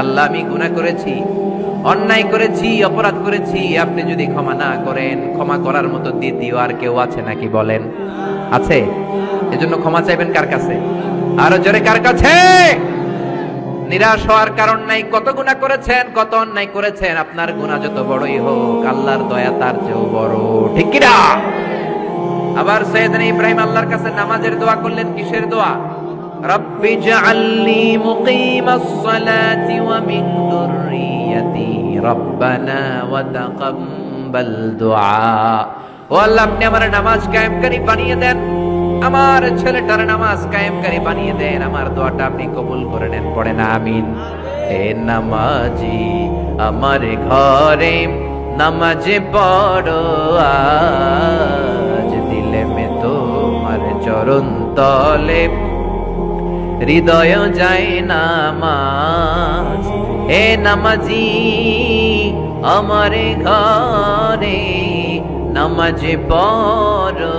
আল্লাহ, আমি গুনাহ করেছি, অন্যায় করেছি, অপরাধ করেছি, আপনি যদি ক্ষমা না করেন, ক্ষমা করার মতো দ্বিতীয় আর কেউ আছে নাকি বলেন? আছে? এজন্য ক্ষমা চাইবেন কার কাছে? আরো জোরে কার কাছে? নিরাশ হওয়ার কারণ নাই। কত গুনাহ করেছেন, কত অন্যায় করেছেন, আপনার গুনাহ যত বড়ই হোক, আল্লাহর দয়া তার চেয়েও বড়, ঠিক কি না? আবার সাইয়েদনা ইব্রাহিম আল্লাহর কাছে নামাজের দোয়া করলেন। কিসের দোয়া? রব্বি জাআলনি মুকিমাস সালাতি ওয়া মিন যুররিয়াতি রব্বানা ওয়া তাকাব্বাল দুআ। ও আল্লাহ, আপনি আমার নামাজ কায়েমকারী বানিয়ে দেন, আমার ছেলেটার নামাজ কায়েমকারী বানিয়ে দেন, আমার দোয়াটা আপনি কবুল করে নেন। পড়েন আমিন। হে নামাজি আমার ঘরে নামাজে পড়ো আজ, দিলে মে তোমার চরণ তলে হৃদয় যায় নামাজ। হে নামাজি আমার ঘরে নামাজে পড়ো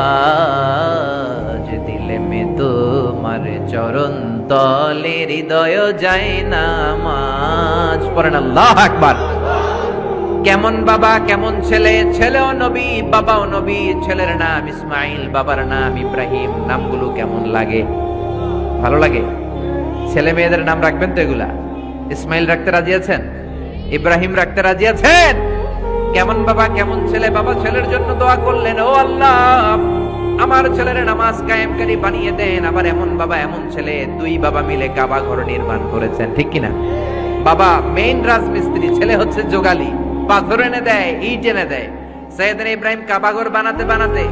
আজ, দিলে মে তোমার চরণ তলে হৃদয় যায় নামাজ। পড়েন আল্লাহু আকবার। কেমন বাবা কেমন ছেলে, ছেলেও নবী বাবাও নবী। ছেলের নাম ইসমাইল, বাবার নাম ইব্রাহিম। নামগুলো কেমন লাগে? ভালো লাগে? ছেলে মেয়েদের নাম রাখবেন তো এগুলা? ইসমাইল রাখতে রাজি আছেন? ইব্রাহিম রাখতে রাজি আছেন? কেমন বাবা কেমন ছেলে। বাবা ছেলের জন্য দোয়া করলেন, ও আল্লাহ আমার ছেলের নামাজ কায়েমকারী বানিয়ে দেন। আবার এমন বাবা এমন ছেলে, দুই বাবা মিলে কাবা ঘর নির্মাণ করেছেন, ঠিক কিনা? বাবা মেইন রাজমিস্ত্রি, ছেলে হচ্ছে যোগালী, পাথর এনে দেয়, ইট এনে দেয়। সাইয়েদনা ইব্রাহিম কাবাঘর বানাতে বানাতে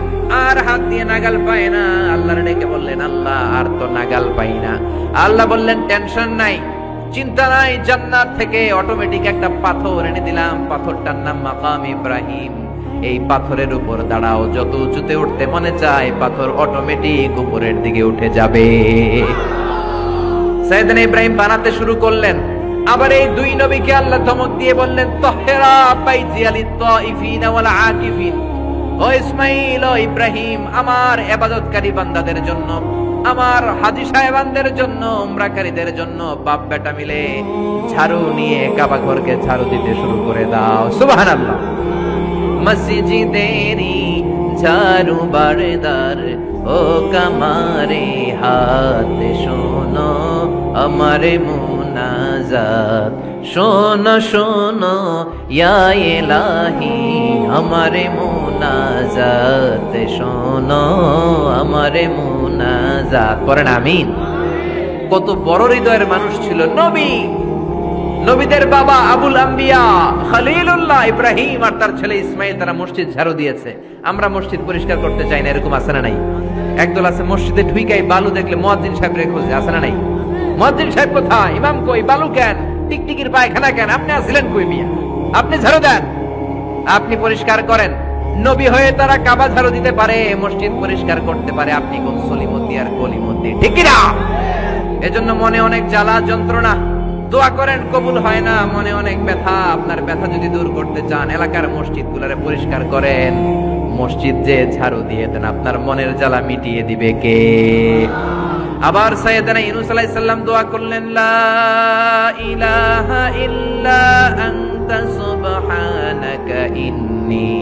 আর হাত দিয়ে নাগাল পায় না। আল্লাহর ডেকে বললেন, আল্লাহ আর তো নাগাল পাই না। আল্লাহ বললেন, টেনশন নাই, চিন্তা নাই, জান্নাত থেকে অটোমেটিক একটা পাথর এনে দিলাম, পাথরটার নাম মাকাম ইব্রাহিম। এই পাথরের উপর দাঁড়াও, যত উঁচুতে উঠতে মনে চায় পাথর অটোমেটিক উপরের দিকে উঠে যাবে। সাইয়েদনা ইব্রাহিম বানাতে শুরু করলেন। আবার এই দুই নবীকে আল্লাহ ধমক দিয়ে বললেন, তাহরা বাইতি লিত তাইফিনা ওয়াল আকিফিন। ও ইসমাইল, ও ইব্রাহিম, আমার ইবাদতকারী বান্দাদের জন্য, আমার হাজী সাহেবানদের জন্য, উমরাকারীদের জন্য বাপ বেটা মিলে ঝাড়ু নিয়ে কাবা ঘরকে ঝাড়ু দিতে শুরু করে দাও। সুবহানাল্লাহ। মসজিদেরি ঝাড়ু বারদার ও কামারে হাত শোনো আমারে মুনাজাত, শোনো শোনো ইয়া ইলাহি আমারে মুনাজাত, শোনো আমারে মুনাজাত। পড়েন আমিন। কত বড় হৃদয়ের মানুষ ছিল নবী, নবীদের বাবা আবুল আম্বিয়া খলিলুল্লাহ ইব্রাহিম আর তার ছেলে ইসমাইল, তারা মসজিদ ঝাড়ু দিয়েছে। আমরা মসজিদ পরিষ্কার করতে চাই না, এরকম আছে না নাই? একদল আছে মসজিদে ঢুইকাই বালু দেখলে মুয়াজ্জিন সাহেব রে খোঁজে, আছে না নাই? মুয়াজ্জিন সাহেব কোথায়, ইমাম কই, বালু কেন, টিকটিকির পায়খানা কেন, আপনি আসলেন কই মিয়া? আপনি ঝাড়ু দেন, আপনি পরিষ্কার করেন। নবী হয়ে তারা কাবা ঝাড়ু দিতে পারে, মসজিদ পরিষ্কার করতে পারে, আপনি কোন সলিমতি আর কলিমতি, ঠিক কি না? এজন্য মনে অনেক জ্বালা যন্ত্রণা, দোয়া করেন কবুল হয় না, মনে অনেক ব্যথা। আপনার ব্যথা যদি দূর করতে চান, এলাকার মসজিদ গুলারে পরিষ্কার করেন, মসজিদ যে ঝাড়ু দিয়ে দেন, আপনার মনের জ্বালা মিটিয়ে দিবে কে? আবার সাইয়েদনা ইউনূস আলাইহিস সালাম দোয়া করলেন, লা ইলাহা ইল্লা আনতা সুবহানাকা ইন্নী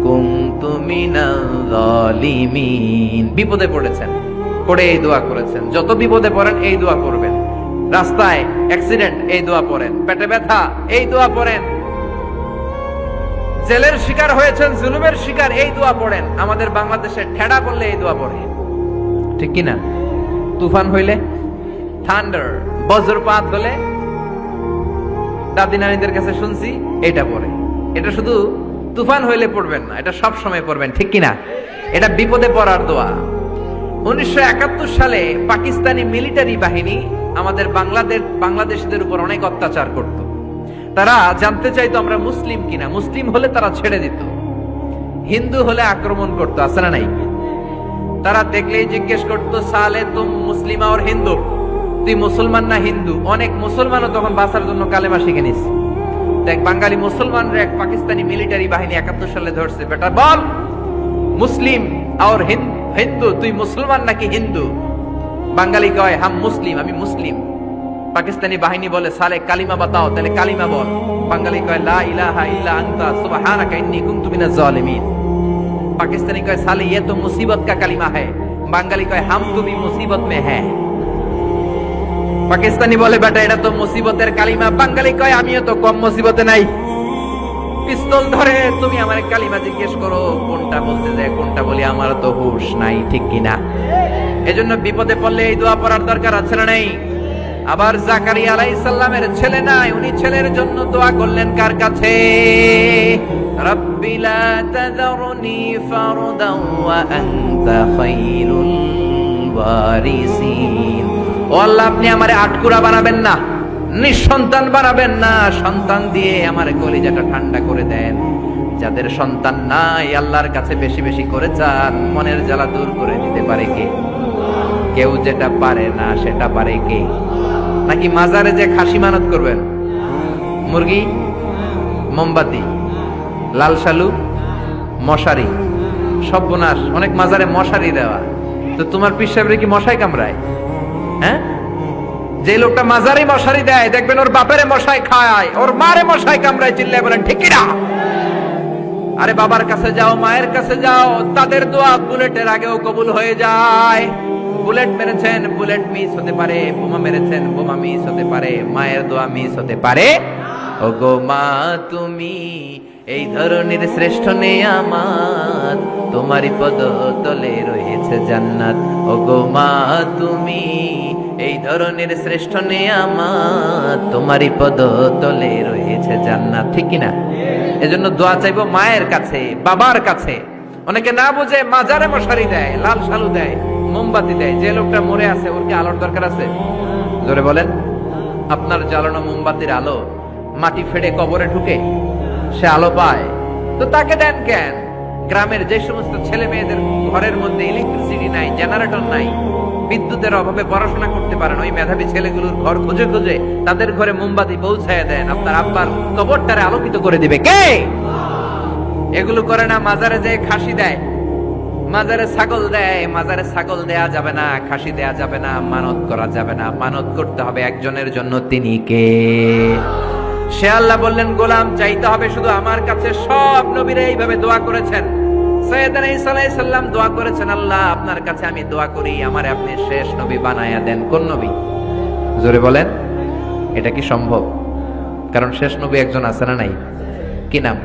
কুনতু মিনাল যালিমিন। বিপদে পড়েছেন, পড়ে এই দোয়া করেছেন। যত বিপদে পড়েন এই দোয়া করবেন। রাস্তায় অ্যাক্সিডেন্ট, এই দোয়া পড়েন। পেটে ব্যথা, এই দোয়া পড়েন। জেলের শিকার হয়েছেন, জুলুমের শিকার, এই দোয়া পড়েন। আমাদের বাংলাদেশে ঠেডা করলে এই দোয়া পড়ে, ঠিক কি না? তুফান হইলে, থান্ডার, বজ্রপাত হলে, দাদি নানীদের কাছে শুনছি এটা পড়ে। এটা শুধু তুফান হইলে পড়বেন না, এটা সব সময় পড়বেন, ঠিক কি না? এটা বিপদে পড়ার দোয়া। 1971 সালে পাকিস্তানি মিলিটারি বাহিনী আমাদের বাংলাদেশীদের উপর অনেক অত্যাচার করত। তারা জানতে চাইতো আমরা মুসলিম কিনা, মুসলিম হলে তারা ছেড়ে দিত, হিন্দু হলে আক্রমণ করতো, আছে না নাই? তারা দেখলেই জিজ্ঞেস করতো, সালে তুম মুসলিমা আর হিন্দু, তুই মুসলমান না হিন্দু? অনেক মুসলমানও তখন বাঁচার জন্য কালেমা শিখে নিস। দেখ, বাঙালি মুসলমানরা এক পাকিস্তানি মিলিটারি বাহিনী 71 সালে ধরছে, বেটা বল মুসলিম আর হিন্দু, তুই মুসলমান নাকি হিন্দু? বাঙালি কয় হাম মুসলিম, আমি মুসলিম। পাকিস্তানি বাহিনী বলে সালে কালিমা বাতাও, তাহলে কালিমা বল। বাঙালি কয় লা ইলাহা ইল্লা আনতা সুবহানাকা ইন্নী কুনতু মিনাজ জালিমিন। পাকিস্তানি কয় সালে ये तो मुसीबत का कलिमा है, বাঙালি কয় हम तो भी मुसीबत में हैं। পাকিস্তানি বলে বেটা এটা তো মুসিবতের কালিমা, বাঙালি কয় আমিও তো কম মুসিবতে নাই। পিস্তল ধরে তুমি আমার কালিমা জিজ্ঞেস করো কোনটা বলতে যায় কোনটা বলি, আমার তো হুঁশ নাই, ঠিক কিনা? এজন্য বিপদে পড়লে এই দোয়া পড়ার দরকার আছে না নাই? আবার জাকারিয়া আলাইহিস সালামের ছেলে নাই, উনি ছেলের জন্য দোয়া করলেন কার কাছে? রাব্বি লা তাযারনি ফারদান ওয়া আনতা খায়রুল ওয়ারিসিন। ও আল্লাহ, আপনি আমারে আটকুরা বানাবেন না, নিঃসন্তান বানাবেন না, সন্তান দিয়ে আমার কলিজাটা ঠান্ডা করে দেন। যাদের সন্তান নাই আল্লাহর কাছে বেশি বেশি করে চান, মনের জ্বালা দূর করে দিতে পারে কে? কেউ যেটা পারে না সেটা পারে কে? নাকি মাজারে যে খাসি মানত করবেন, মুরগি, মোমবাতি, লাল শালু, মশারি, সর্বনাশ। অনেক মাজারে মশারি দেওয়া, তো তোমার পীর সাহেবের কি মশাই কামড়ায়? হ্যাঁ, যে লোকটা মাজারে মশারি দেয় দেখবেন ওর বাপেরে মশাই খায়, ওর মারে মশাই কামড়ায়, চিল্লায় বলেন ঠিক কিনা? আরে বাবার কাছে যাও, মায়ের কাছে যাও, তাদের দোয়া বুলেটের আগেও কবুল হয়ে যায়। বুলেট মেরেছেন, বুলেট মিস হতে পারে, বোমা মেরেছেন, বোমা মিস হতে পারে, মায়ের দোয়া মিস হতে পারে। ওগো মা তুমি এই ধরনের শ্রেষ্ঠ নেয়ামত, তোমারই পদ তলে রয়েছে জান্নাত। ওগো মা তুমি এই ধরনের শ্রেষ্ঠ নেয়ামত, তোমারই পদ তলে রয়েছে জান্নাত, ঠিক কিনা? এজন্য দোয়া চাইবো মায়ের কাছে, বাবার কাছে। অনেকে না বুঝে মাজারে মশারি দেয়, লাল শালু দেয়, মোমবাতি দেয়। যে লোকটা মরে আছে ওর কি আলোর দরকার আছে? জোরে বলেন। আপনার জ্বালানো মোমবাতির আলো মাটি ফেড়ে কবরে ঢুকে সে আলো পায়, তো তাকে দেন কেন? গ্রামের যে সমস্ত ছেলে মেয়েদের ঘরের মধ্যে ইলেকট্রিসিটি নাই, জেনারেটর নাই, বিদ্যুতের অভাবে পড়াশোনা করতে পারেন, ওই মেধাবী ছেলেগুলোর ঘর খুঁজে খুঁজে তাদের ঘরে মোমবাতি পৌঁছায় দেন। আপনার আব্বার কবরটারে আলোকিত করে দিবে কে? এগুলো করে না। মাজারে যে খাসি দেয়, মাজারে ছাগল দেয়, মাজারে ছাগল দেয়া যাবে না, খাসি দেয়া যাবে না, মানত করা যাবে না। মানত করতে হবে একজনের জন্য, তিনি কে? সে আল্লাহ বললেন গোলাম চাইতে হবে শুধু আমার কাছে। সব নবীরা এইভাবে দোয়া করেছেন। সাইয়েদনা ঈসা আলাইহিস সালাম দোয়া করেছেন, আল্লাহ আপনার কাছে আমি দোয়া করি আমারে আপনি শেষ নবী বানায়া দেন। কোন নবী? জোরে বলেন। এটা কি সম্ভব? কারণ শেষ নবী একজন আছে না নাই? কি নাম?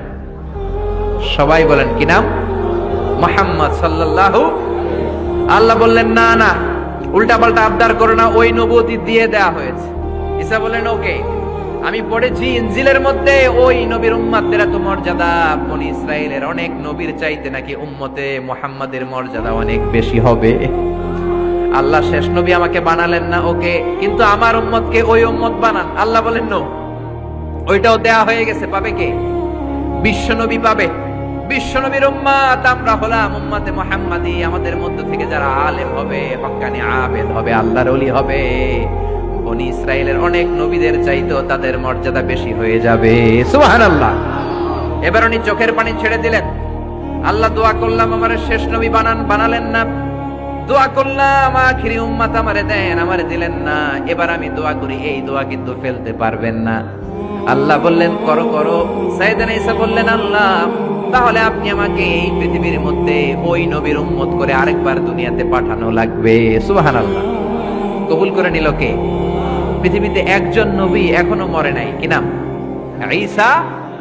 সবাই বলেন কি নাম? মুহাম্মদ সাল্লাল্লাহু। আল্লাহ বললেন না না, উল্টা পাল্টা আবদার করো না, ওই নবুয়তি দিয়ে দেয়া হয়েছে। ঈসা বললেন ওকে, আমি পড়েছি ইনজিলের মধ্যে ওই নবীর উম্মতদের এত মর্যাদা, বনি ইসরাইলের অনেক নবীর চাইতে নাকি উম্মতে মুহাম্মাদের মর্যাদা অনেক বেশি হবে। আল্লাহ শেষ নবী আমাকে বানালেন না, ওকে, কিন্তু আমার উম্মতকে ওই উম্মত বানান। আল্লাহ বলেন নো, ওইটাও দেয়া হয়ে গেছে। পাবে কে? বিশ্ব নবী পাবে। বিশ্ব নবীর উম্মত আমরা হলাম উম্মতে মুহাম্মাদি। আমাদের মধ্য থেকে যারা আলেম হবে, হক্কানি আবেদ হবে, আল্লাহর ওলি হবে, বনি ইসরাইলের অনেক নবীদের চাইতেও তাদের মর্যাদা বেশি হয়ে যাবে। সুবহানাল্লাহ। এবার উনি চোখের পানি ছেড়ে দিলেন। আল্লাহ দোয়া করলাম আমারে শেষ নবী বানান, বানালেন না। দোয়া করলাম আখিরি উম্মত আমারে দেন, আমারে দিলেন না। এবার আমি দোয়া করি, এই দোয়া কিন্তু ফেলতে পারবেন না। আল্লাহ বললেন করো করো। সাইয়েদনা ঈসা বললেন আল্লাহ তাহলে আপনি আমাকে এই পৃথিবীর মধ্যে ওই নবীর উম্মত করে আরেকবার দুনিয়াতে পাঠানো লাগবে। সুবহানাল্লাহ। কবুল করে নিল কে? পৃথিবীতে একজন নবী এখনো মরে নাই। কি নাম? ঈসা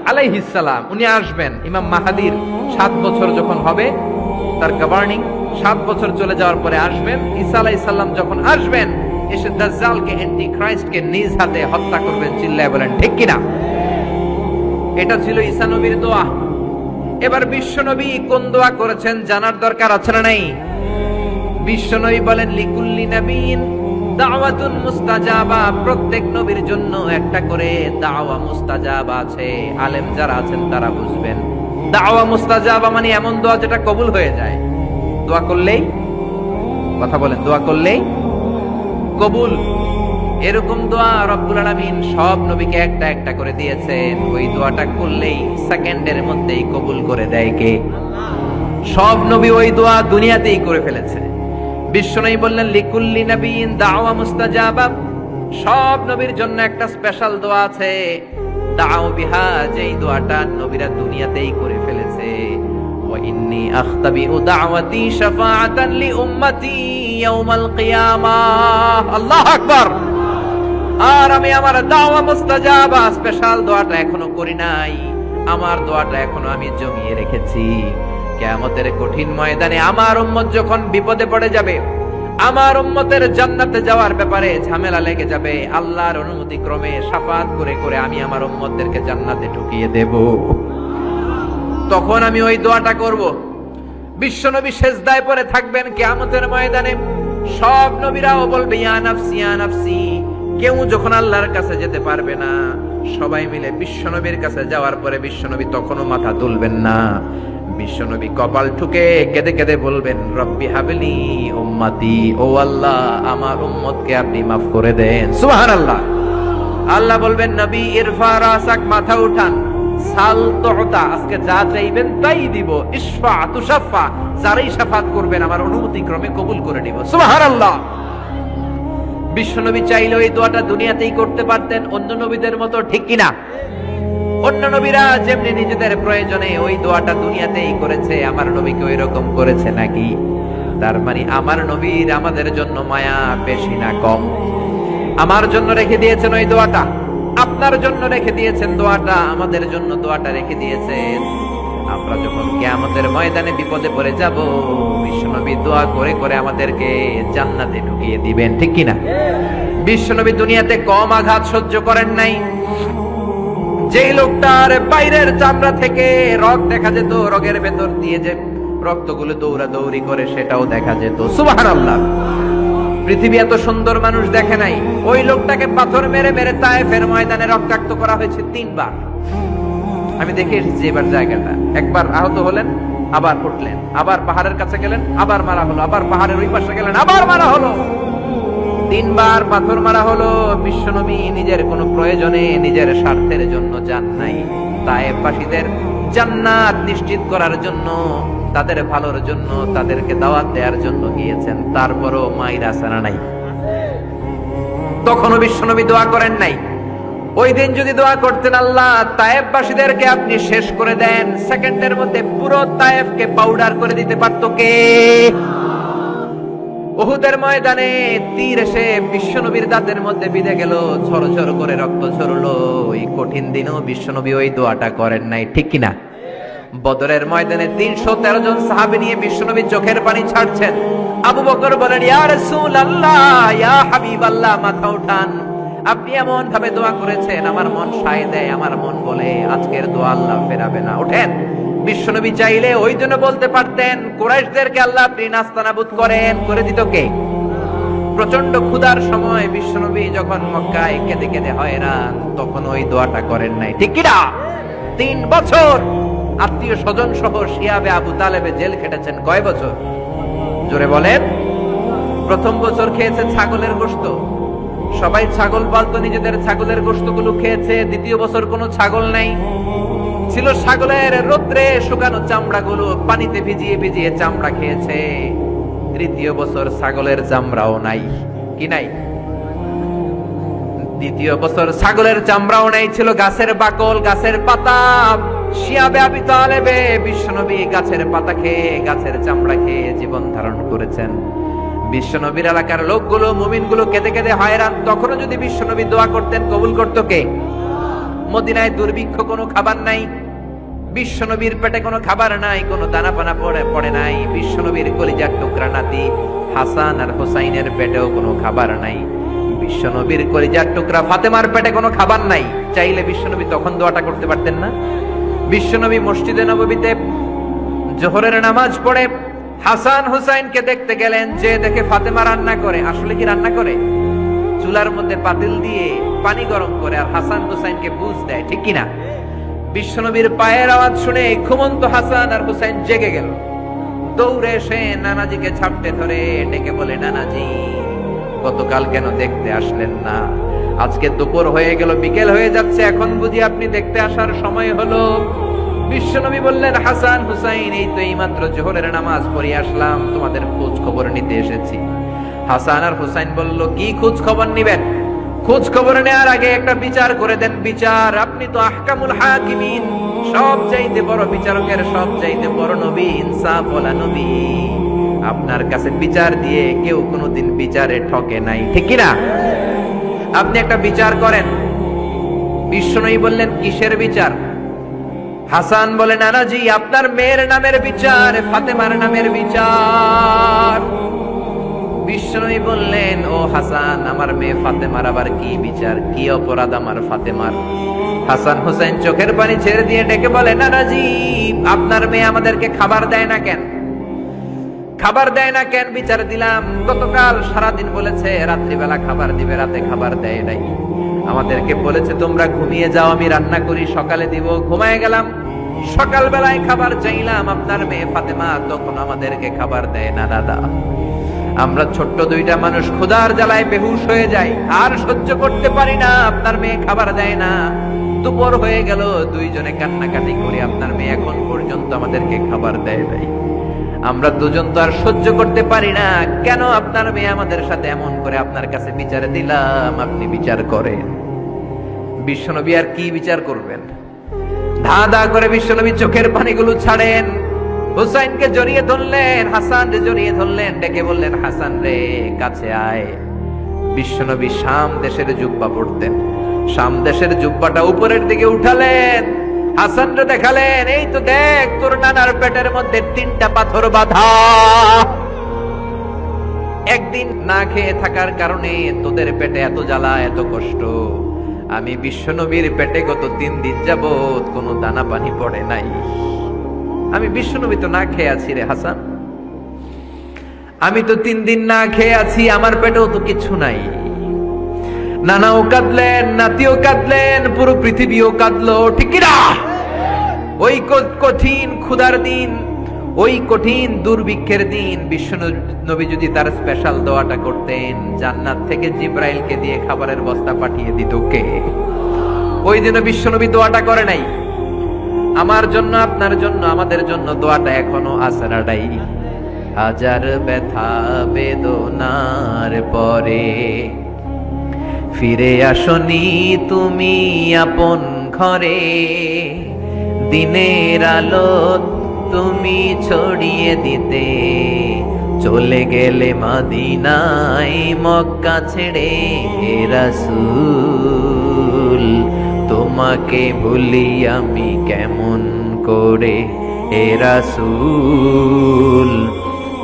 আলাইহিস সালাম। উনি আসবেন। ইমাম মাহাদির 7 বছর যখন হবে, তার গভর্নিং 7 বছর চলে যাওয়ার পরে আসবেন। ঈসা আলাইহিস সালাম যখন আসবেন, এসে দাজ্জালকে, অ্যান্টি ক্রাইস্টকে নিজ হাতে হত্যা করবেন। চিল্লায় বলেন ঠিক কিনা? এটা ছিল ঈসা নবীর দোয়া। এবার বিশ্ব নবী কোন দোয়া করেছেন জানার দরকার আছে না নাই? বিশ্ব নবী বলেন লিকুল্লি নবীন দাওয়াতুন মুস্তাজাবা। প্রত্যেক নবীর জন্য একটা করে দাওয়া মুস্তাজাবা আছে। আলেম যারা আছেন তারা বুঝবেন। দাওয়া মুস্তাজাবা মানে এমন দোয়া যেটা কবুল হয়ে যায়। দোয়া করলেই, কথা বলেন, দোয়া করলেই কবুল। এরকম দোয়া রব্বুল আলামিন সব নবীকে একটা একটা করে দিয়েছেন। ওই দোয়াটা করলেই সেকেন্ডের মধ্যেই কবুল করে দেয় কে? সব নবী ওই দোয়া দুনিয়াতেই করে ফেলেছে। বিশ্বনবী বললেন লিকুল্লি নবিয়িন দাওয়া মুস্তাজাবা। সব নবীর জন্য একটা স্পেশাল দোয়া আছে, দাও বিহা, যেই দোয়াটা নবীরা দুনিয়াতেই করে ফেলেছে। ওয়া ইন্নী আখতাবিউ দাওয়াতি শাফাআতান লি উম্মতি ইয়াউমাল কিয়ামাহ। আল্লাহু আকবার। আর আমি আমার দাওয়া মুস্তাজাবা স্পেশাল দোয়াটা এখনো করি নাই, আমার দোয়াটা এখনো আমি জমিয়ে রেখেছি। কিয়ামতের কঠিন ময়দানে আমার উম্মত যখন বিপদে পড়ে যাবে, আমার উম্মতের জান্নাতে যাওয়ার ব্যাপারে ঝামেলা লেগে যাবে, আল্লাহর অনুমতি ক্রমে শাফাত করে করে আমি আমার উম্মতদেরকে জান্নাতে ঢুকিয়ে দেব। তখন আমি ওই দোয়াটা করব। বিশ্বনবী সেজদায় পড়ে থাকবেন কিয়ামতের ময়দানে, সব নবীরাও বলবে ইয়া নাফসি ইয়া নাফসি। কেউ যখন আল্লাহর কাছে যেতে পারবে না, সবাই মিলে বিশ্বনবীর কাছে যাওয়ার পরে বিশ্বনবী তখনও মাথা তুলবেন না। বিশ্বনবী কপাল ঠুকে কেঁদে কেঁদে বলবেন রব্বি হাবলি উম্মতি, ও আল্লাহ আমার উম্মতকে আপনি মাফ করে দেন। সুবহানাল্লাহ। আল্লাহ বলবেন নবী ইরফা রাসাক, মাথা উঠান, সাল তুতা, আজকে যা চাইবেন তাই দিব, ইশফা তুশাফা, যারাই শাফাত করবেন আমার অনুমতি ক্রমে কবুল করে নিব। সুবহানাল্লাহ। বিশ্বনবী চাইলে এই দোয়াটা দুনিয়াতেই করতে পারতেন অন্য নবীদের মতো, ঠিক কিনা? অন্য নবীরা যেমনি নিজেদের প্রয়োজনে ওই দোয়াটা দুনিয়াতেই করেছে, আমার নবীকে ওই রকম করেছে নাকি? তার মানে আমার নবীর আমাদের জন্য মায়া বেশি না কম? আমার জন্য রেখে দিয়েছেন ওই দোয়াটা, আপনার জন্য রেখে দিয়েছেন দোয়াটা, আমাদের জন্য দোয়াটা রেখে দিয়েছেন। আমরা যখন কিয়ামতের ময়দানে বিপদে পড়ে যাব, বিশ্বনবী দোয়া করে করে আমাদেরকে জান্নাতে ঢুকিয়ে দিবেন, ঠিক কিনা? বিশ্বনবী দুনিয়াতে কম আঘাত সহ্য করেন নাই। যেই লোকটার বাইরের চামড়া থেকে রগ দেখা যেত, রগের ভেতর দিয়ে যে রক্তগুলো দৌড়াদৌড়ি করে সেটাও দেখা যেত। সুবহানাল্লাহ। পৃথিবী এত সুন্দর মানুষ দেখে নাই। ওই লোকটাকে পাথর মেরে মেরে তায়েফের ময়দানে রক্তাক্ত করা হয়েছে 3 বার। আমি দেখে এসেছি এবার জায়গাটা। একবার আহত হলেন, আবার উঠলেন, আবার পাহাড়ের কাছে গেলেন, আবার মারা হলো, আবার পাহাড়ের ওই পাশে গেলেন, আবার মারা হলো। 3 বার পাথর মারা হলো। বিশ্বনবী নিজের কোনো প্রয়োজনে, নিজের স্বার্থের জন্য যান নাই, তায়েফবাসীদের জান্নাত নিশ্চিত করার জন্য, তাদের ভালোর জন্য, তাদেরকে দাওয়াত দেওয়ার জন্য গিয়েছেন। তারপরও মাইরা সানা নাই, তখনও বিশ্বনবী দোয়া করেন নাই। ওই দিন যদি দোয়া করতেন আল্লাহ তায়েফবাসীদেরকে আপনি শেষ করে দেন, সেকেন্ডের মধ্যে পুরো তায়েফকে পাউডার করে দিতে পারতো কে? উহুদের ময়দানে তীর এসে বিশ্বনবীর দাঁতের মধ্যে বিঁধে গেল, ঝরঝর করে রক্ত ঝরলো। ওই কঠিন দিনেও বিশ্বনবী ওই দোয়াটা করেন নাই, ঠিক কিনা? বদরের ময়দানে 313 জন সাহাবী নিয়ে বিশ্বনবী চোখের পানি ছাড়ছেন। আবু বকর বলেন ইয়া রাসূলুল্লাহ, ইয়া হাবিবাল্লাহ, মাথা উঠান, আপনি এমন ভাবে দোয়া করেছেন আমার মন সায় দেয়, আমার মন বলে আজকের দোয়া আল্লাহ ফেরাবে না, ওঠেন। বিশ্বনবী চাইলে ওই জন্য বলতে পারতেন কুরাইশদেরকে আল্লাহ আপনি নাস্তানাবুদ করেন, করে দিত কে? প্রচন্ড ক্ষুধার সময় বিশ্বনবী যখন মক্কায় কেঁদে কেঁদে হয়রান, তখন ওই দোয়াটা করেন নাই, ঠিক কিনা? 3 বছর আত্মীয় স্বজন সহ শিয়াবে আবু তালেবে জেল খেটেছেন। কয় বছর? জোরে বলেন। প্রথম বছর খেয়েছে ছাগলের গোশত, সবাই ছাগল পালতো, নিজেদের ছাগলের গোশতগুলো খেয়েছে। দ্বিতীয় বছর কোনো ছাগল নাই, ছিল ছাগলের রোদ্রে শুকানো চামড়াগুলো, পানিতে ভিজিয়ে ভিজিয়ে চামড়া খেয়েছে। তৃতীয় বছর ছাগলের চামড়াও নাই, কি নাই? দ্বিতীয় বছর ছাগলের চামড়াও নাই, ছিল গাছের বাকল, গাছের পাতা। শিয়াবে আবি তালেবে বিশ্বনবী গাছের পাতা খেয়ে, গাছের চামড়া খেয়ে জীবন ধারণ করেছেন। বিশ্বনবীর এলাকার লোকগুলো, মুমিনগুলো কেঁদে কেঁদে হয়রান। তখনও যদি বিশ্বনবী দোয়া করতেন, কবুল করত কে? মদিনায় দুর্ভিক্ষ, কোনো খাবার নাই, বিশ্বনবীর পেটে কোনো খাবার নাই, কোনো দানা পানা পড়ে নাই। বিশ্বনবীর কলিজার টুকরা নাতি হাসান আর হোসাইনের পেটেও কোনো খাবার নাই। বিশ্বনবীর কলিজার টুকরা ফাতেমার পেটে কোনো খাবার নাই। চাইলে বিশ্বনবী তখন দোয়াটা করতে পারতেন না? বিশ্বনবী মসজিদে নববীতে জোহরের নামাজ পড়ে হাসান হুসাইনকে দেখতে গেলেন, যে দেখে ফাতেমা রান্না করে। আসলে কি রান্না করে? চুলার মধ্যে পাতিল দিয়ে পানি গরম করে আর হাসান হুসাইনকে বুঝ দেয়, ঠিক কিনা? বিশ্বনবীর পায়ের আওয়াজ শুনে ঘুমন্ত হাসান আর হুসাইন জেগে গেল। দৌড়ে এসে নানাজিকে ঝাপটে ধরে ডেকে বলে, নানাজি গতকাল কেন দেখতে আসলেন না? আজকে দুপুর হয়ে গেল, বিকেল হয়ে যাচ্ছে, এখন বুঝি আপনি দেখতে আসার সময় হলো? বিশ্বনবী বললেন, হাসান হুসাইন এই তো এইমাত্র জোহরের নামাজ পড়ে আসলাম, তোমাদের খোঁজ খবর নিতে এসেছি। হাসান আর হুসাইন বলল, কি খোঁজ খবর নিবেন? খোঁজ খবর নেওয়ার আগে একটা বিচার করে দেন। বিচার, আপনি তো আহকামুল হাকিমিন, সব চাইতে বড় বিচারকের সব চাইতে বড় নবী, ইনসাফ ওয়ালা নবী। আপনার কাছে বিচার দিয়ে কেউ কোনোদিন বিচারে ঠকে নাই, ঠিক কি না? আপনি একটা বিচার করেন। বিশ্বনবী বললেন, কিসের বিচার? হাসান বলে, নানাজি আপনার মেয়ের নামের বিচার, ফাতেমার নামের বিচার। বিশ্বনবী বললেন, ও হাসান, আমার মেয়ে ফাতেমার আবার কি বিচার, কি অপরাধ আমার ফাতেমার? হাসান হোসেন চোখের পানি ছেড়ে দিয়ে ডেকে বলে, নানাজি আপনার মেয়ে আমাদেরকে খাবার দেয় না কেন? খাবার দেয় না কেন বিচার দিলাম। গতকাল সারাদিন বলেছে রাত্রিবেলা খাবার দিবে, রাতে খাবার দেয় নাই। আমাদেরকে বলেছে তোমরা ঘুমিয়ে যাও, আমি রান্না করি, সকালে দিব। ঘুমায় গেলাম, সকাল বেলায় খাবার চাইলাম, আপনার মেয়ে ফাতেমা তখন আমাদেরকে খাবার দেয় না। দাদা, আমরা ছোট্ট দুইটা মানুষ ক্ষুধার জ্বালায় বেহুশ হয়ে যাই, আর সহ্য করতে পারি না, আপনার মেয়ে খাবার দেয় না। দুপুর হয়ে গেল, দুইজনে কান্নাকাটি করি, আপনার মেয়ে এখন পর্যন্ত আমাদেরকে খাবার দেয় নাই। আমরা দুজন তো আর সহ্য করতে পারি না, কেন আপনার মেয়ে আমাদের সাথে এমন করে? আপনার কাছে বিচারে দিলাম, আপনি বিচার করেন। বিশ্বনবী আর কি বিচার করবেন? ধা ধা করে বিশ্বনবী চোখের পানিগুলো ছাড়েন, হুসাইনকে জড়িয়ে ধরলেন, হাসান রে জড়িয়ে ধরলেন, ডেকে বললেন, হাসান রে কাছে আয়। বিশ্বনবী শাম দেশের জুব্বা পড়তেন, শাম দেশের জুব্বাটা উপরের দিকে উঠালেন, হাসান রে দেখালেন, এই তো দেখ তোর নানার পেটের মধ্যে 3টা পাথর বাঁধা। একদিন না খেয়ে থাকার কারণে তোদের পেটে এত জ্বালা, এত কষ্ট। আমি বিশ্বনবীর পেটে গত 3 দিন যাবত কোনো দানা পানি পড়ে নাই। আমি বিশ্বনবী তো না খেয়ে আছি রে হাসান, আমি তো 3 দিন না খেয়ে আছি, আমার পেটেও তো কিছু নাই। নানাও কাঁদলেন, নাতিও কাঁদলেন, পুরো পৃথিবীও কাঁদলো, ঠিক কি না? ওই কঠিন ক্ষুধার দিন, ওই কঠিন দুর্ভিক্ষের দিন বিশ্বনবী যদি তার স্পেশাল দোয়াটা করতেন, জান্নাত থেকে জিব্রাইলকে দিয়ে খাবারের বস্তা পাঠিয়ে দিত কে? ওই দিনও বিশ্বনবী দোয়াটা করে নাই। আমার জন্য, আপনার জন্য, আমাদের জন্য দোয়াটা এখনো আসরাটাই। হাজার ব্যথা বেদনার পরে ফিরে আসনি তুমি আপন ঘরে, দিনের আলো তুমি ছড়িয়ে দিতে, চলে গেলে মদিনায় মক্কা ছেড়ে। হে রাসূল তোমাকে ভুলি আমি কেমন করে, হে রাসূল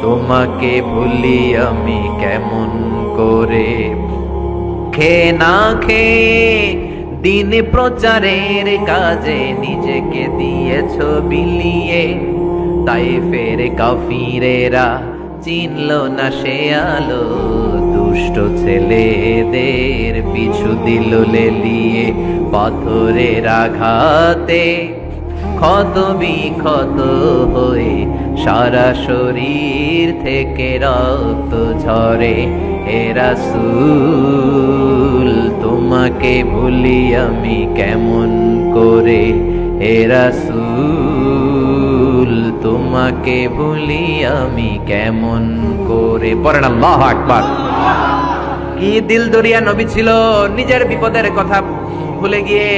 তোমাকে ভুলি আমি কেমন করে। খেয়ে না খেয়ে দিন প্রচারের কাজে নিজেকে দিয়েছ বিলিয়ে, তায়েফের কাফিরেরা চিনল না সে আলো, দুষ্ট ছেলেদের পিছু দিল লেলিয়ে, পাথরের আঘাতে ক্ষত বিক্ষত হয়ে সারা শরীর থেকে রক্ত ঝরে। হে রাসূল তোমাকে ভুলি আমি কেমন করে, হে রাসূল তোমাকে ভুলি আমি কেমন করে। পড়েন আল্লাহু আকবার। কি দিল দরিয়া নবী ছিল, নিজের বিপদের কথা ভুলে গিয়ে,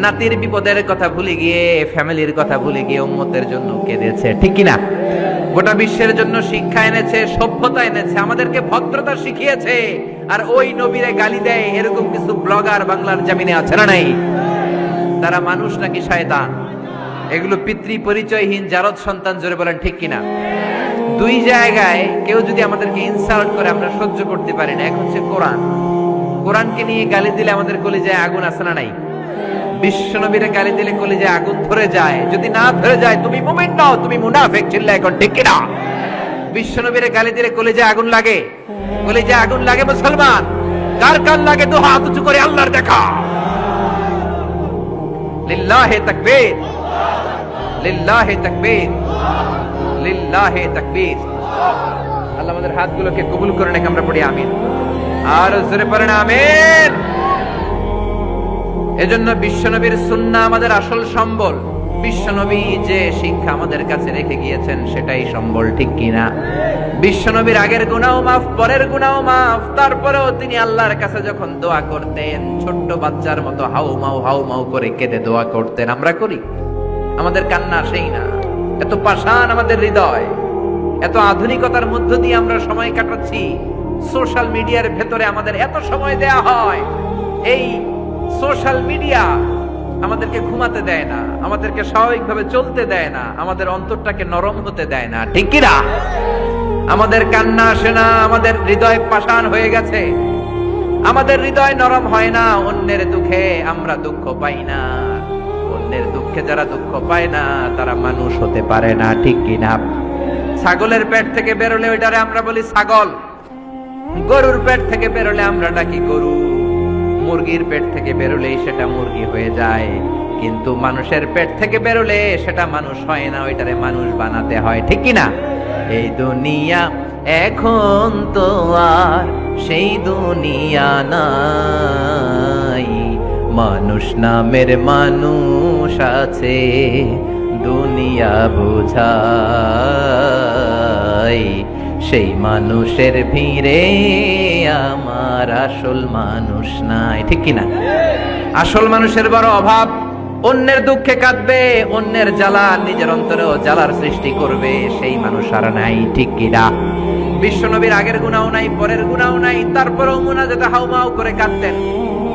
নাতির বিপদের কথা ভুলে গিয়ে, ফ্যামিলির কথা ভুলে গিয়ে উম্মতের জন্য কেঁদেছে, ঠিক কিনা? গোটা বিশ্বের জন্য শিক্ষা এনেছে, সভ্যতা এনেছে, আমাদেরকে ভদ্রতা শিখিয়েছে। আর ওই নবীরে গালি দেয় এরকম কিছু ব্লগার বাংলার জমিনে আছে না নাই? তারা মানুষ নাকি শয়তান? এগুলো পিতৃ পরিচয়হীন জারদ সন্তান, জোরে বলেন ঠিক কিনা? 2 জায়গায় কেউ যদি আমাদেরকে ইনসাল্ট করে আমরা সহ্য করতে পারি না। এক হচ্ছে কোরআন, কোরআনকে নিয়ে গালি দিলে আমাদের কলিজায় আগুন আছে না নাই? বিশ্বনবীরে গালি দিলে কলিজায় আগুন ধরে যায়, যদি না ধরে যায় তুমি মুমিন নও, তুমি মুনাফিক। চিল্লা এখন ঠিক কিনা? বিশ্বনবীরে গালি দিলে কলিজায় আগুন লাগে, কলিজায় আগুন লাগে মুসলমান। কার কার লাগে? 2 হাত উঁচু করে আল্লাহর দেখা। লিল্লাহি তাকবীর, লিল্লাহি তাকবীর, লিল্লাহি তাকবীর। আল্লাহ আমাদের হাতগুলোকে কবুল করে নেক, আমরা পড়ি আমিন। আর জোরে পড়েন আমিন। এজন্য বিশ্বনবীর সুন্নাহ আমাদের আসল সম্বল। বিশ্বনবী যে শিক্ষা আমাদের কাছে রেখে গিয়েছেন সেটাই সম্বল, ঠিক কিনা? বিশ্বনবীর আগের গুনাহ মাফ, পরের গুনাহ মাফ, তারপরেও তিনি আল্লাহর কাছে যখন দোয়া করতেন ছোট্ট বাচ্চার মতো হাউ মাউ করে কেঁদে দোয়া করতেন। আমরা করি? আমাদের কান্না সেই না? এত পাষাণ আমাদের হৃদয়, এত আধুনিকতার মধ্য দিয়ে আমরা সময় কাটাচ্ছি। সোশ্যাল মিডিয়ার ভেতরে আমাদের এত সময় দেয়া হয়। এই সোশ্যাল মিডিয়া আমাদেরকে ঘুমাতে দেয় না, আমাদেরকে স্বাভাবিকভাবে চলতে দেয় না, আমাদের অন্তরটাকে নরম হতে দেয় না, ঠিক কি না? আমাদের কান্না আসে না, আমাদের হৃদয় পাষাণ হয়ে গেছে, আমাদের হৃদয় নরম হয় না। অন্যের দুঃখে আমরা দুঃখ পাই না, অন্যের দুঃখে যারা দুঃখ পায় না তারা মানুষ হতে পারে না, ঠিক কি না? ছাগলের পেট থেকে বেরোলে ওইটারে আমরা বলি ছাগল, গরুর পেট থেকে বেরোলে আমরা ডাকি গরু, মুরগির পেট থেকে বেরোলেই সেটা মুরগি হয়ে যায়, কিন্তু মানুষের পেট থেকে বেরোলে সেটা মানুষ হয় না, ওইটারে মানুষ বানাতে হয়, ঠিক কি না? এই দুনিয়া এখন তো আর সেই দুনিয়া নাই, মানুষ নামের মানুষ আছে, দুনিয়া বোঝাই, সেই মানুষের ভিড়ে আমার আসল মানুষ নাই, ঠিক কিনা? আসল মানুষের বড় অভাব। অন্যের দুঃখে কাঁদবে, অন্যের জ্বালা নিজের অন্তরেও জ্বালার সৃষ্টি করবে, সেই মানুষ আর নাই, ঠিক কিনা? বিশ্বনবীর আগের গুনাহ নাই, পরের গুনাহ নাই, তারপরেও মুনাজাতে হাউমাউ করে কাঁদতেন।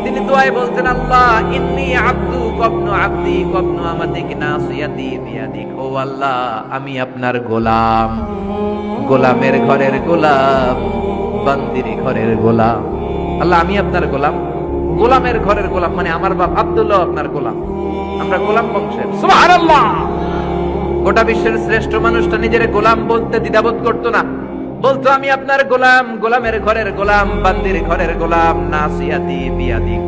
তিনি দোয়ায় বলতেন, আল্লাহ ইন্নী আব্দু কবনু আব্দি কবনু আমাতিক নাসিয়াতি বিয়াদিক। ও আল্লাহ, আমি আপনার গোলাম, গোলামের ঘরের গোলাম, বান্দির ঘরের গোলাম। আল্লাহ আমি আপনার গোলাম, গোলামের ঘরের গোলাম, মানে আমার বাপ আব্দুল্লাহ আপনার গোলাম, আমরা গোলাম বংশের। সুবহানাল্লাহ! গোটা বিশ্বের শ্রেষ্ঠ মানুষটা নিজের গোলাম বলতে দ্বিধাবোধ করতো না, বলতো আমি আপনার গোলাম, গোলামের ঘরের গোলাম, বান্দির ঘরের গোলাম, নাসিয়াতি বিয়াদিক।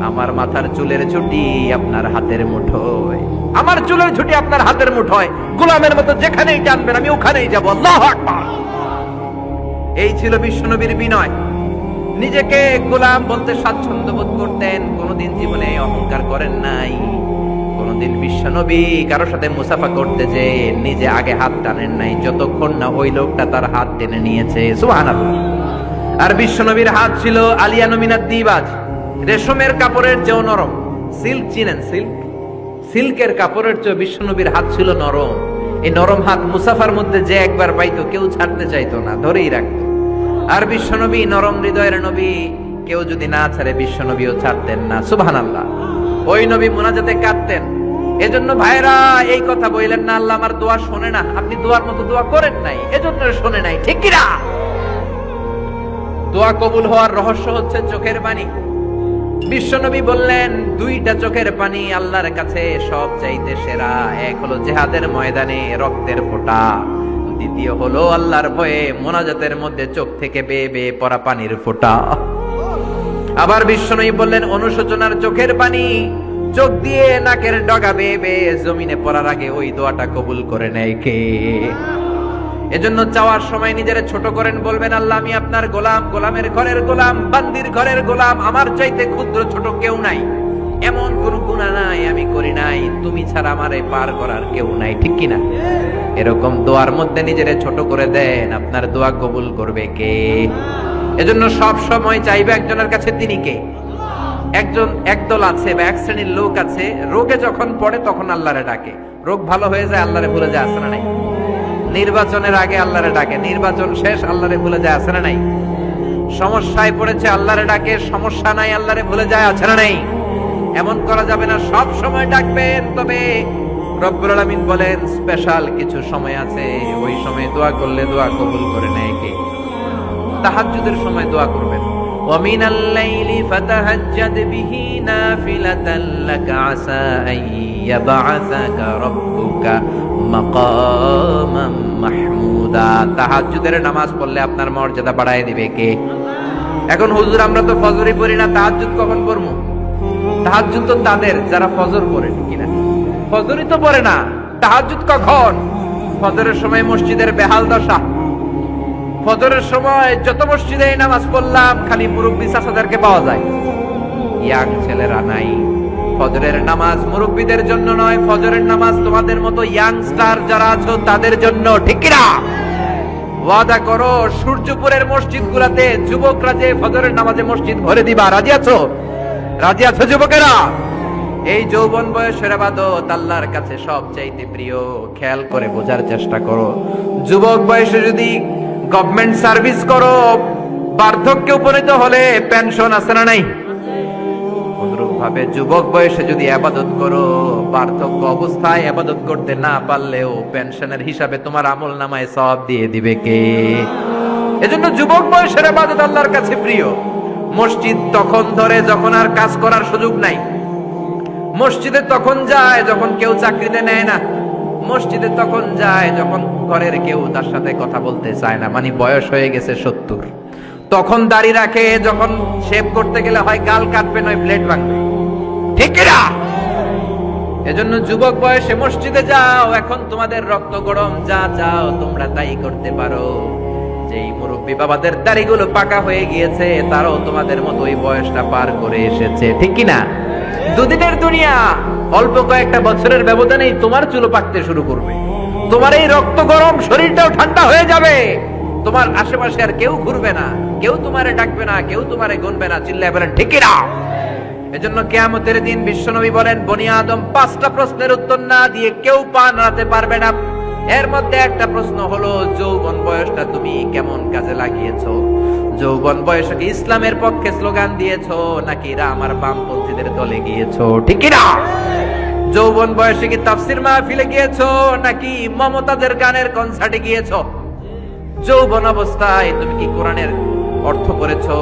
আমার মাথার চুলের ঝুঁটি আপনার হাতের মুঠোয়, আমার চুলের ঝুঁটি আপনার হাতের মুঠোয়, গোলামের মতো যেখানেই টানবেন আমি ওখানেই যাব। আল্লাহু আকবার! এই ছিল বিশ্বনবীর বিনয়। নিজেকে গোলাম বলতে স্বাচ্ছন্দ্য বোধ করতেন, কোনোদিন জীবনে অহংকার করেন নাই। কোনোদিন বিশ্বনবী কারোর সাথে মুসাফা করতে যে নিজে আগে হাত টানেন নাই, যতক্ষণ না ওই লোকটা তার হাত টেনে নিয়েছে। সুবহানাল্লাহ! আর বিশ্বনবীর হাত ছিল আলিয়ানু মিনাত দিবাজ, রেশমের কাপড়ের চেয়েও নরম। সিল্ক চিনেন? সিল্ক, সিল্কের কাপড়ের চেয়ে বিশ্বনবীর হাত ছিল নরম। এই নরম হাত মুসাফার মধ্যে যে একবার পাইতো কেউ ছাড়তে চাইতো না, ধরেই রাখতো। আর বিশ্বনবী নরম হৃদয়ের নবী, কেউ যদি না ছাড়ে বিশ্বনবীও ছাড়তেন না। সুবহানাল্লাহ! ওই নবী মুনাজাতে কাঁদতেন। এজন্য ভাইরা এই কথা বললেন না আল্লাহ আমার দোয়া শোনে না, আপনি দোয়ার মতো দোয়া করেন নাই, এজন্য শোনে নাই, ঠিক কি না? দোয়া কবুল হওয়ার রহস্য হচ্ছে চোখের পানি। বিশ্বনবী বললেন দুইটা চোখের পানি আল্লাহর কাছে সব চাইতে সেরা। এক হলো জিহাদের ময়দানে রক্তের ফোঁটা, দ্বিতীয় হলো আল্লাহর ভয়ে মোনাজাতের মধ্যে চোখ থেকে বেয়ে বেয়ে পড়া পানির ফোঁটা। আবার বিশ্বনবী বললেন অনুশোচনার চোখের পানি, চোখ দিয়ে নাকের ডগা বেয়ে বেয়ে জমিনে পড়ার আগে ওই দোয়াটা কবুল করে নেয় কে? এজন্য চাওয়ার সময় নিজেরে ছোট করেন, বলবেন আল্লাহ আমি আপনার গোলাম, গোলামের ঘরের গোলাম, বান্দির ঘরের গোলাম, আমার চাইতে ক্ষুদ্র ছোট কেউ নাই, এমন কোন গুনাহ নাই আমি করি নাই, তুমি ছাড়া আমারে পার করার কেউ নাই, ঠিক কিনা? এরকম দোয়ার মধ্যে নিজেরে ছোট করে দেন, আপনার দোয়া কবুল করবে কে? এজন্য সব সময় চাইবে একজনের কাছে, তিনি কে? একদল আছে বা এক শ্রেণীর লোক আছে, রোগে যখন পড়ে তখন আল্লাহরে ডাকে, রোগ ভালো হয়ে যায় আল্লাহরে ভুলে যায়, আছে না নাই? নির্বাচনের আগে আল্লাহরে ডাকে, নির্বাচন শেষ আল্লাহরে ভুলে যায়, আছে না নাই? সমস্যায় পড়েছে আল্লাহরে ডাকে, সমস্যা নাই আল্লাহরে ভুলে যায়, আছে না নাই? এমন করা যাবে না, সব সময় ডাকবেন। তবে রব্বুল আলামিন বলেন স্পেশাল কিছু সময় আছে, ওই সময় দোয়া করলে দোয়া কবুল করে নেয় কে? তাহাজ্জুদের সময় দোয়া করবেন। وَمِنَ اللَّيْلِ فَتَهَجَّدْ بِهِ نَافِلَةً لَكَ عَسَىٰ أَن يَبْعَثَكَ رَبُّكَ مَقَامًا مَحْمُودًا। তাহাজ্জুদের নামাজ পড়লে আপনার মর্যাদা বাড়ায় দিবে কে? এখন হুজুর আমরা তো ফজরই পড়ি না, তাহাজ্জুদ কখন পড়বো? তাহাজ্জুদ তো তাদের যারা ফজর পড়ে, ঠিক না? ফজরই তো পড়ে না, তাহাজ্জুদ কখন? ফজরের সময় মসজিদের বেহাল দশা। ফজরের সময় যত মসজিদে নামাজ পড়লাম খালি মুরব্বি চাচাদেরকে পাওয়া যায়, ইয়াং ছেলেরা নাই, ফজরের নামাজ মুরব্বীদের জন্য নয়, ফজরের নামাজ তোমাদের মতো ইয়াংস্টার যারা আছো তাদের জন্য, ঠিক কি না? ওয়াদা করো সূর্যপুরের মসজিদগুলোতে যুবকরা যে ফজরের নামাজে মসজিদ ভরে দিবা, রাজি আছো? রাজি আছো যুবকেরা? এই যৌবন বয়সের ইবাদত আল্লাহর কাছে সবচাইতে প্রিয়। খেয়াল করে বোঝার চেষ্টা করো, যুবক বয়সে যদি গভর্নমেন্ট সার্ভিস করো, বার্ধক্যে উপনীত হলে পেনশন আছে না নাই? অনুরূপ ভাবে যুবক বয়সে যদি ইবাদত করো, বার্ধক্য অবস্থায় ইবাদত করতে না পারলেও পেনশনের হিসাবে তোমার আমলনামায় সওয়াব দিয়ে দিবে কে? এজন্য যুবক বয়সের ইবাদত আল্লাহর কাছে প্রিয়। মসজিদ তখন ধরে যখন আর কাজ করার সুযোগ নাই। মসজিদে তখন যায় যখন কেউ চাকরিতে নেয় না। মসজিদে তখন যায় যখন ঘরের কেউ তার সাথে কথা বলতে চায় না, মানে বয়স হয়ে গেছে 70। তখন দাড়ি রাখে যখন শেভ করতে গেলে হয় গাল কাটবে নয় ব্লেড ভাঙবে, ঠিক না? এজন্য যুবক বয়সে মসজিদে যাও। এখন তোমাদের রক্ত গরম, যা চাও তোমরা তাই করতে পারো। যেই মুরব্বী বাবাদের দাড়িগুলো পাকা হয়ে গিয়েছে তারাও তোমাদের মতো ওই বয়সটা পার করে এসেছে, ঠিক কি না? দুদিনের দুনিয়া, অল্প কয়েকটা বছরের ব্যবধানেই তোমার চুল পাকতে শুরু করবে। তোমার এই রক্ত গরম শরীরটাও ঠান্ডা হয়ে যাবে। তোমার আশেপাশে আর কেউ ঘুরবে না, কেউ তোমারে ডাকবে না, কেউ তোমারে গুনবে না। চিল্লায় বলেন ঠিক কি না? এজন্য কিয়ামতের দিন বিশ্বনবী বলেন, বনি আদম 5টা প্রশ্নের উত্তর না দিয়ে কেউ পা নাড়াতে পারবে না। এর মধ্যে একটা প্রশ্ন হলো, যৌবন বয়সটা তুমি কেমন কাজে লাগিয়েছো? যৌবন বয়সে কি ইসলামের পক্ষে স্লোগান দিয়েছো নাকি রাম আর বামপন্থীদের দলে গিয়েছো, ঠিক কি না? যৌবন বয়সে কি তাফসীর মাহফিলে গিয়েছো নাকি মমতাজের গানের কনসার্টে গিয়েছো? যৌবন অবস্থায় তুমি কি কোরআনের অর্থ পড়েছো,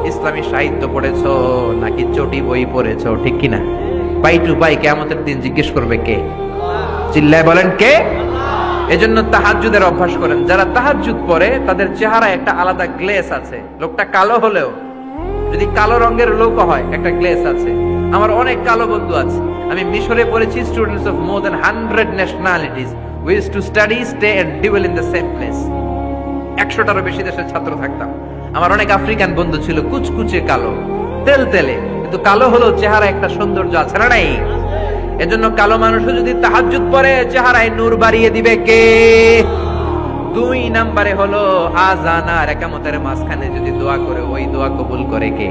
ইসলামী সাহিত্য পড়েছো নাকি চটি বই পড়েছো, ঠিক কি না? পাই টু পাই কিয়ামতের দিন জিজ্ঞেস করবে কে? চিল্লায় বলেন কে? এজন্য তাহাজ্জুদের অভ্যাস করেন। যারা তাহাজ্জুদ পড়ে তাদের চেহারায় একটা আলাদা গ্লেস আছে। লোকটা কালো হলেও, যদি কালো রঙের লোক হয়, একটা গ্লেস আছে। আমার অনেক কালো বন্ধু আছে। আমি মিশরে পড়েছি, students of more than 100 nationalities we used to study, stay and dwell in the same place. 100টারও বেশি দেশের ছাত্র থাকতাম। আমার অনেক আফ্রিকান বন্ধু ছিল, কুচকুচে কালো, তেলতেলে, কিন্তু কালো হলেও চেহারা একটা সৌন্দর্য আছে না নাই? এজন্য কালো মানুষও যদি তাহাজ্জুদ পড়ে চেহারায় নূর বাড়িয়ে দিবে কে? 2 নম্বরে হলো আযান আর ইকামতের মাঝখানে যদি দোয়া করে, ওই দোয়া কবুল করে কে?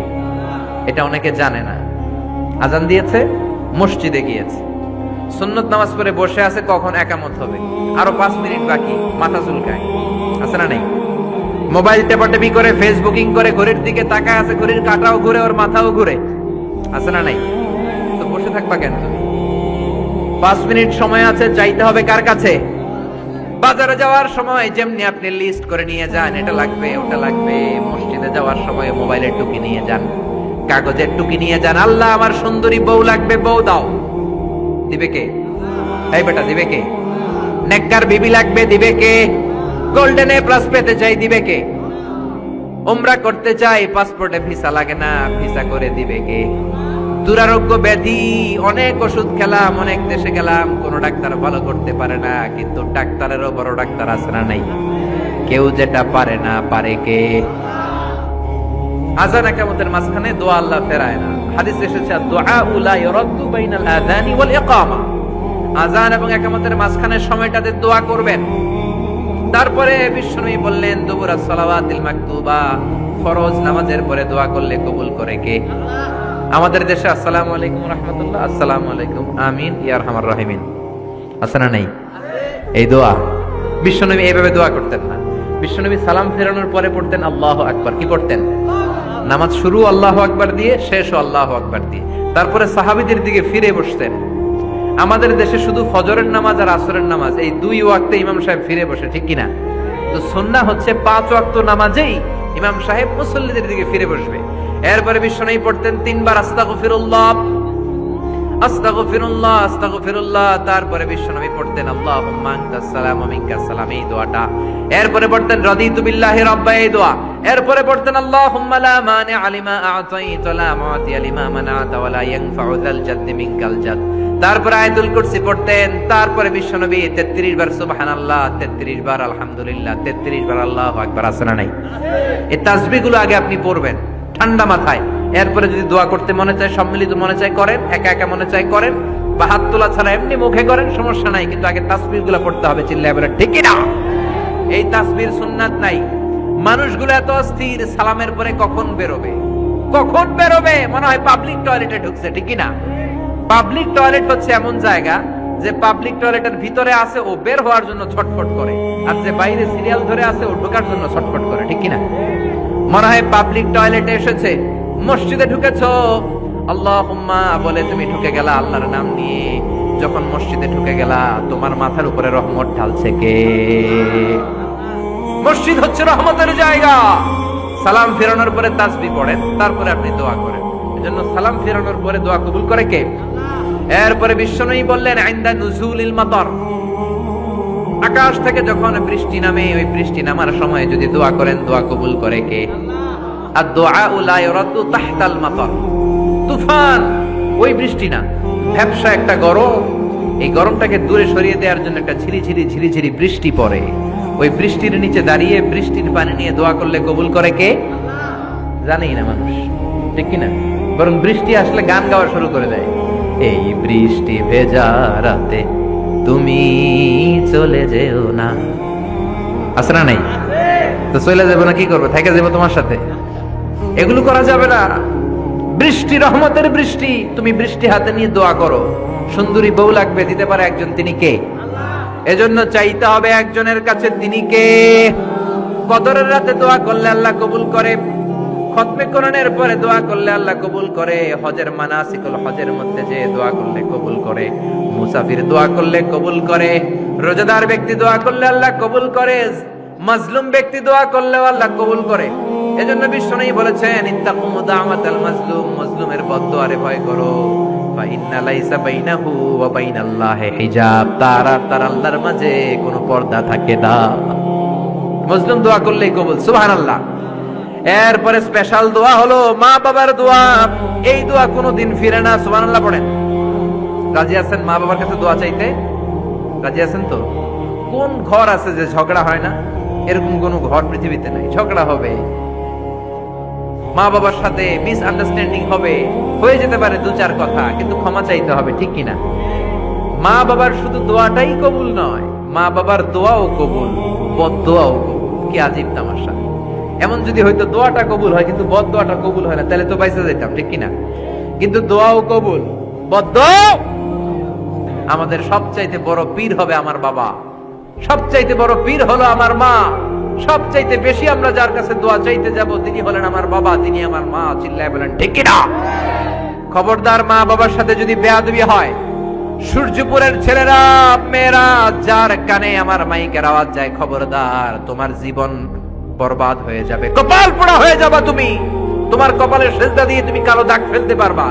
এটা অনেকে জানে না। আযান দিয়েছে, মসজিদে গিয়েছে, সুন্নত নামাজ পড়ে বসে আছে, কখন ইকামত হবে, আরো 5 মিনিট বাকি, মাথা চুলকায়, আছে না নাই? মোবাইল টেপাটেপি করে, ফেসবুকিং করে, ঘড়ির দিকে তাকায় আছে, ঘড়ির কাঁটাও ঘুরে, ওর মাথাও ঘুরে, আছে না নাই? তো বসে থাকবা কেন তুমি? 5 মিনিট সময় আছে, চাইতে হবে কার কাছে? বাজারে যাওয়ার সময় যেমনি আপনি লিস্ট করে নিয়ে যান, এটা লাগবে ওটা লাগবে, মসজিদে যাওয়ার সময় মোবাইলের টুকি নিয়ে যান, কাগজের টুকি নিয়ে যান। আল্লাহ আমার সুন্দরী বউ লাগবে, বউ দাও, দিবে কে? এই বেটা দিবে কে? নেককার বিবি লাগবে, দিবে কে? গোল্ডেন এ প্লাস পেতে চাই, দিবে কে? উমরা করতে চাই, পাসপোর্টে ভিসা লাগে না, ভিসা করে দিবে কে? দুরারোগ্য ব্যাধি, অনেক ওষুধ খেলাম, অনেক দেশে গেলাম, কোন ডাক্তার ভালো করতে পারে না, কিন্তু ডাক্তারেরও বড় ডাক্তার আছে না নাই? কেউ যেটা পারে না, পারে কে? আযান ইকামতের মাঝখানে দোয়া আল্লাহ ফেরায় না। হাদিসে এসেছে, দুআ লা ইরাদ্দু বাইনাল আযানি ওয়াল ইকামা। আযান এবং ইকামতের মাঝখানে সময়টাতে দোয়া করবেন। তারপরে বিশ্বনবী বললেন, দুবুরাস সালাওয়াতিল মাকতুবা, ফরজ নামাজের পরে দোয়া করলে কবুল করে কে? আমাদের দেশে আসসালামু আলাইকুম রাহমাতুল্লাহ, আসসালামু আলাইকুম, আমিন ইয়া আরহামার রাহিমিন, আছে না নাই? এই দোয়া বিশ্বনবী এইভাবে দোয়া করতেন না। বিশ্বনবী সালাম ফেরানোর পরে পড়তেন আল্লাহু আকবার। কি পড়তেন? নামাজ শুরু আল্লাহু আকবার দিয়ে, শেষও আল্লাহু আকবার দিয়ে। তারপরে সাহাবীদের দিকে ফিরে বসতেন। আমাদের দেশে শুধু ফজরের নামাজ আর আসরের নামাজ, এই 2 ওয়াক্তে ইমাম সাহেব ফিরে বসে, ঠিক কিনা? তো সুন্নাহ হচ্ছে 5 ওয়াক্ত নামাজেই ইমাম সাহেব মুসল্লিদের দিকে ফিরে বসবে। এরপরে বিশ্বনবী পড়তেন 3 বার আস্তাগফিরুল্লাহ, আস্তাগফিরুল্লাহ, আস্তাগফিরুল্লাহ। তারপরে বিশ্বনবী পড়তেন আল্লাহুম্মা আনতাস সালাম ওয়া মিনকাস সালাম, এই দোয়াটা। এরপরে পড়তেন রাদিতু বিল্লাহি রাব্বা, এই দোয়া। এরপরে পড়তেন আল্লাহুম্মা লা মানিআ লিমা আ'তাইতা ওয়া লা মু'তিয়া লিমা মানা'তা ওয়া লা ইয়ানফা'ু যাল জাদ্দি মিনকাল জাদ। তারপরে আয়াতুল কুরসি পড়তেন। তারপরে বিশ্বনবী 33 বার সুবহানাল্লাহ, 33 বার আলহামদুলিল্লাহ, 33 বার আল্লাহু আকবার, আছে না নাই? এই তাসবিহগুলো আগে আপনি পড়বেন ঠান্ডা মাথায়। এরপরে যদি দোয়া করতে মনে চায়, সম্মিলিত মনে চায় করেন, একা একা মনে চায় করেন, বা হাত তোলা ছাড়া এমনি মুখে করেন, সমস্যা নাই, কিন্তু আগে তাসবিহ গুলা পড়তে হবে। চিল্লায় বলে ঠিক না? এই তাসবির সুন্নাত নাই। মানুষগুলো এত অস্থির, সালামের পরে কখন বেরোবে, কখন বেরোবে, মনে হয় পাবলিক টয়লেটে ঢুকছে, ঠিক না? পাবলিক টয়লেট হচ্ছে এমন জায়গা যে পাবলিক টয়লেটের ভিতরে আছে ও বের হওয়ার জন্য ছটফট করে, আর যে বাইরে সিরিয়াল ধরে আছে ও ঢোকার জন্য ছটফট করে, ঠিক কিনা? মনে হয় পাবলিক টয়লেটে এসেছে, মসজিদে ঢুকেছো, আল্লাহুম্মা বলে তুমি ঢুকে গেলা আল্লাহর নাম নিয়ে। যখন মসজিদে ঢুকে গেলা, তোমার মাথার উপরে রহমত ঢালছে কে? মসজিদ হচ্ছে রহমতের জায়গা। সালাম ফেরানোর পরে তাসবিহ পড়েন, তারপরে আপনি দোয়া করেন। এজন্য সালাম ফেরানোর পরে দোয়া কবুল করে কে? এরপরে বিশ্বনবী বললেন ইনদা নুজুলিল মাতার, আকাশ থেকে যখন বৃষ্টি নামে, ওই বৃষ্টি নামার সময় যদি দোয়া করেন, দোয়া কবুল করে কে? আর দোয়া লা ইউরাদ্দু তাহতাল মাতার, তুফান ওই বৃষ্টি না, ভ্যাপসা একটা গরম, এই গরমটাকে দূরে সরিয়ে দেওয়ার জন্য একটা ঝিরিঝিরি ঝিরিঝিরি বৃষ্টি পড়ে। ওই বৃষ্টির নিচে দাঁড়িয়ে বৃষ্টির পানি নিয়ে দোয়া করলে কবুল করে কে? জানেই না মানুষ, ঠিক কিনা? বরং বৃষ্টি আসলে গান গাওয়া শুরু করে দেয়, এই বৃষ্টি ভেজা রাতে তুমি চলে যেও না। আছে না নাই? তো চলে যাবো না, কি করবো? থেকে যাবো তোমার সাথে? এগুলো করা যাবে না। বৃষ্টি রহমতের বৃষ্টি, তুমি বৃষ্টি হাতে নিয়ে দোয়া করো। সুন্দরী বউ লাগবে, দিতে পারে একজন, তিনি কে? এজন্য চাইতে হবে একজনের কাছে, তিনি কে? কদরের রাতে দোয়া করলে আল্লাহ কবুল করে, খতমে কোরআনের পরে দোয়া করলে আল্লাহ কবুল করে, হজের মানাসিকুল হজের মধ্যে যে দোয়া করলে কবুল করে, মুসাফির দোয়া করলে কবুল করে, রোজাদার ব্যক্তি দোয়া করলে আল্লাহ কবুল করে, মাজলুম ব্যক্তি দোয়া করলেও আল্লাহ কবুল করে। এজন্য বিশ্বনবী বলেছেন ইত্তাকু দাওয়াতাল মাজলুম, মাজলুমের বদদোয়ারে ভয় করো, ফা ইন্না লাইসা বাইনাহু ওয়া বাইনাল্লাহি হিজাব, তার আর তার আল্লাহর মাঝে কোনো পর্দা থাকে না। মাজলুম দোয়া করলেই কবুল, সুবহানাল্লাহ। এরপরে স্পেশাল দোয়া হলো মা বাবার দোয়া। এই দোয়া কোনোদিন ফিরে না, সুবহানাল্লাহ পড়েন। রাজি আছেন মা বাবার কাছে দোয়া চাইতে? রাজি আছেন তো? কোন ঘর আছে যে ঝগড়া হয় না? এরকম কোন ঘর পৃথিবীতে নাই। ঝগড়া হবে, মা বাবার সাথে মিস আন্ডারস্ট্যান্ডিং হবে, হয়ে যেতে পারে দু চার কথা, কিন্তু ক্ষমা চাইতে হবে, ঠিক কিনা? মা বাবার শুধু দোয়াটাই কবুল নয়, মা বাবার দোয়াও কবুল, বদদোয়াও কবুল। কি আজীব তামাশা! এমন যদি হয়তো দোয়াটা কবুল হয় কিন্তু বদদোয়াটা কবুল হয় না, তাহলে তো বাইসা যেতাম, ঠিক কিনা? কিন্তু দোয়াও কবুল, বদদোয়া। আমাদের সবচাইতে বড় পীর হবে আমার বাবা, সবচাইতে বড় পীর হলো আমার মা। সবচাইতে বেশি আমরা যার কাছে দোয়া চাইতে যাব, তিনি হলেন আমার বাবা, তিনি আমার মা। চিল্লায় বলেন ঠিক কিনা? খবরদার, মা বাবার সাথে যদি বেয়াদবি হয়, সূর্যপুরের ছেলেরা মেয়েরা যার কানে আমার মাইকের আওয়াজ যায়, খবরদার, তোমার জীবন বরবাদ হয়ে যাবে, কপাল পোড়া হয়ে যাবা তুমি। তোমার কপালের সেজদা দিয়ে তুমি কালো দাগ ফেলতে পারবা,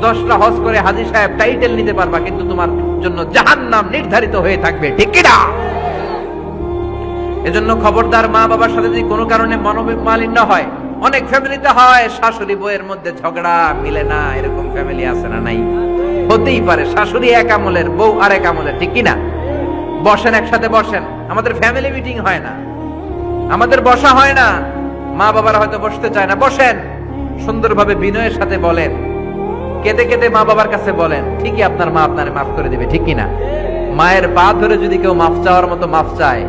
10টা হজ করে হাজী সাহেব টাইটেল নিতে পারবা, কিন্তু তোমার জন্য জাহান্নাম নির্ধারিত হয়ে থাকবে, ঠিক কিনা? এজন্য খবরদার, মা বাবার সাথে যদি কোনো কারণে মনোমালিন্য হয়, অনেক ফ্যামিলিতে হয়, শাশুড়ি বউয়ের মধ্যে ঝগড়া মিলে না, এরকম ফ্যামিলি আছে না নাই? হতেই পারে, শাশুড়ি এক আমলের, বউ আর এক আমলের, ঠিক কিনা? বসেন, একসাথে বসেন, আমাদের ফ্যামিলি মিটিং হয় না, আমাদের বসা হয় না, মা বাবারা হয়তো বসতে চায় না, বসেন, সুন্দরভাবে বিনয়ের সাথে বলেন, কেঁদে কেঁদে মা বাবার কাছে বলেন, ঠিকই আপনার মা আপনারে মাফ করে দিবে, ঠিক কিনা? মায়ের পা ধরে যদি কেউ মাফ চাওয়ার মতো মাফ চায়,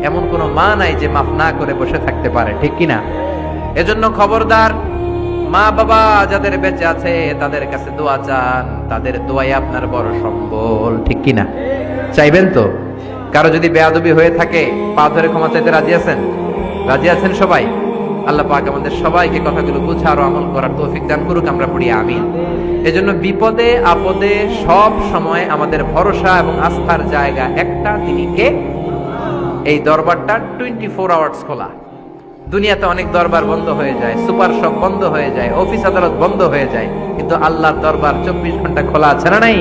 এমন কোন মা নাই যে মাফ না করে বসে থাকতে পারে, ঠিক কিনা? এজন্য খবরদার, মা বাবা যাদের বেঁচে আছে তাদের কাছে দোয়া চান, তাদের দোয়াই আপনার বড় সম্বল, ঠিক কিনা? চাইবেন তো? কারো যদি বেয়াদবি হয়ে থাকে, পা ধরে ক্ষমা চাইতে রাজি আছেন? রাজি আছেন সবাই? আল্লাহ পাক আমাদের সবাইকে কথাগুলো বুঝার ও আমল করার তৌফিক দান করুক, আমরা পড়ি আমিন। এজন্য বিপদে আপদে সব সময় আমাদের ভরসা এবং আস্থার জায়গা একটা, তিনি কে? এই দরবারটা 24 আওয়ার্স খোলা। দুনিয়াতে অনেক দরবার বন্ধ হয়ে যায়, সুপার শপ বন্ধ হয়ে যায়, অফিস আদালত বন্ধ হয়ে যায়, কিন্তু আল্লাহর দরবার 24 ঘন্টা খোলা আছে না নাই?